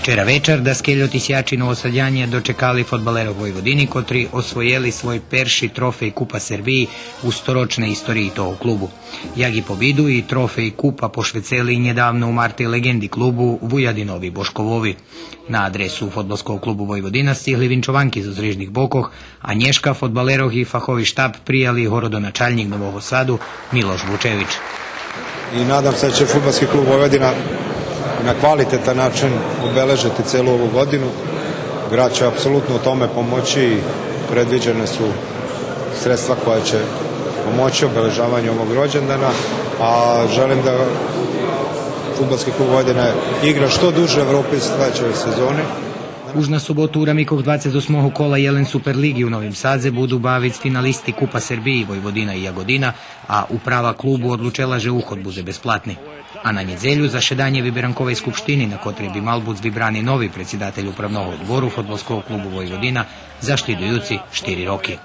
Včera večer da skeljoti sjači Novosadjanje dočekali fotbalero Vojvodini, kotri osvojili svoj perši trofej Kupa Srbiji u storočnej istoriji toho klubu. Jagi pobidu i trofej Kupa pošveceli njedavno u marti legendi klubu Vujadinovi Boškovovi. Na adresu fotbalskog klubu Vojvodina stihli vinčovanki z ozrežnih bokoh, a nješka fotbalerov i fahovi štab prijali horodonačalnik Novog Sadu Miloš Vučević. I nadam se da će fudbalski klub Vojvodina na kvalitetan način obeležiti celu ovu godinu. Grad će apsolutno u tome pomoći i predviđene su sredstva koja će pomoći obeležavanju ovog rođendana, a želim da fudbalski klub Vojvodina igra što duže u Evropi sledećoj sezoni. Už na sobotu u ramikov 28. kola Jelen Superligi u Novim Sadze budu bavic finalisti Kupa Srbiji Vojvodina i Jagodina, a uprava klubu odlučila že uhodbu za besplatni. A na njedzelju zašedanje Vibrankovej skupštini, na kotrej bi mal bud vybraný novi predsjedatelj upravnog odboru fotbalskog klubu Vojvodina za štidujuci 4 roky.